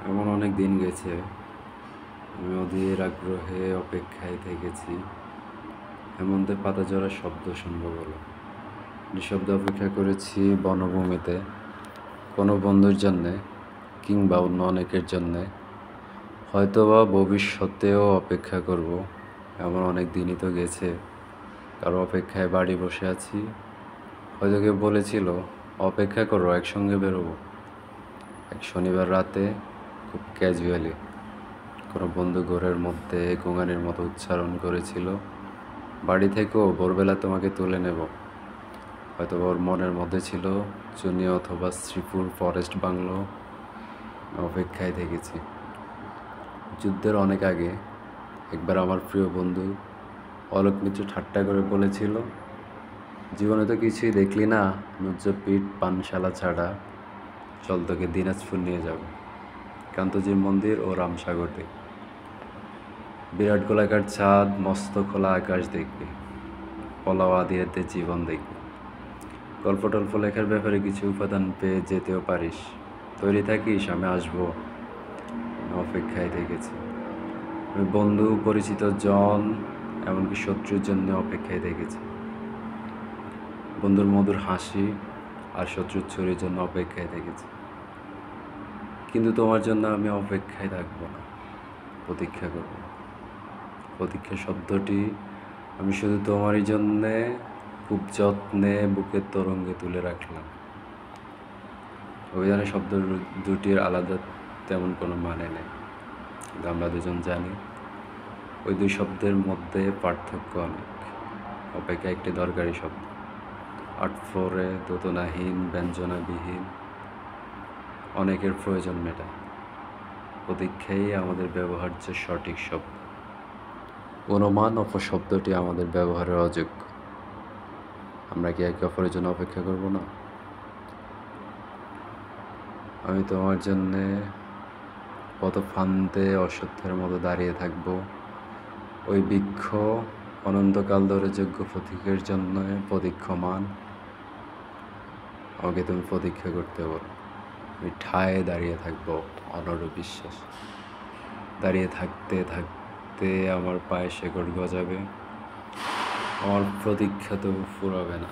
এমন অনেক দিন গেছে, আমি অধীর আগ্রহে অপেক্ষায় থেকেছি হেমন্তে পাতা ঝরার শব্দ শুনবো বলে। নিঃশব্দে অপেক্ষা করেছি বনভূমিতে, কোনো বন্ধুর জন্যে কিংবা অন্য অনেকের জন্যে, হয়তোবা ভবিষ্যতেও অপেক্ষা করব। এমন অনেক দিনই তো গেছে, কারো অপেক্ষায় বাড়ি বসে আছি। হয়তো কেউ বলেছিল অপেক্ষা করো, একসঙ্গে বেরোবো। এক শনিবার রাতে খুব ক্যাজুয়ালি কোনো বন্ধু ঘোরের মধ্যে গোঙানির মতো উচ্চারণ করেছিল, বাড়ি থেকেও ভোরবেলা তোমাকে তুলে নেব। হয়তো ওর মনের মধ্যে ছিল চুনি অথবা শ্রীপুর ফরেস্ট বাংলো। অপেক্ষায় থেকেছি। যুদ্ধের অনেক আগে একবার আমার প্রিয় বন্ধু অলোক মিত্র ঠাট্টা করে বলেছিল, জীবনে তো কিছুই দেখলি না, নুজ্জপিঠ পানশালা ছাড়া, চল তোকে দিনাজপুর নিয়ে যাব, কান্তজির মন্দির ও রামসাগর দেখবি, বিরাট গোলাকার চাঁদ, মস্ত খোলা আকাশ দেখবি, পলাও আদিয়াতে জীবন দেখবি। গল্প টল্প লেখার ব্যাপারে কিছু উপাদান পেয়ে যেতেও পারিস, তৈরি থাকিস, আমি আসবো। অপেক্ষায় থেকেছি। আমি বন্ধু, পরিচিত জন, এমনকি শত্রুর জন্য অপেক্ষায় থেকেছি। বন্ধুর মধুর হাসি আর শত্রুর ছুরির জন্য অপেক্ষায় থেকেছি। কিন্তু তোমার জন্য আমি অপেক্ষায় থাকবো না, প্রতীক্ষা করব। প্রতীক্ষা শব্দটি আমি শুধু তোমারই জন্যে খুব যত্নে বুকের তরঙ্গে তুলে রাখলাম। অভিধানে শব্দ দুটির আলাদা তেমন কোনো মানে নেই, কিন্তু আমরা দুজন জানি ওই দুই শব্দের মধ্যে পার্থক্য অনেক। অপেক্ষা একটি দরকারি শব্দ, আটফোরে, দোতনাহীন, ব্যঞ্জনাবিহীন, অনেকের প্রয়োজন মেটায়। প্রতীক্ষাই আমাদের ব্যবহার্য সঠিক শব্দ। অনুমান অপশব্দটি আমাদের ব্যবহারের অযোগ্য। আমরা কি একে অপরের জন্য অপেক্ষা করব না? আমি তোমার জন্যে কত ফান্দে অসত্যের মতো দাঁড়িয়ে থাকবো, ওই বৃক্ষ অনন্তকাল ধরে যোগ্য প্রতীকের জন্য প্রতীক্ষমান। আমাকে তুমি প্রতীক্ষা করতে বলো, আমি ঠায় দাঁড়িয়ে থাকবো অনড় বিশ্বাস। দাঁড়িয়ে থাকতে থাকতে আমার পায়ে শেকড় গজাবে, আমার প্রতীক্ষা তো ফুরাবে না।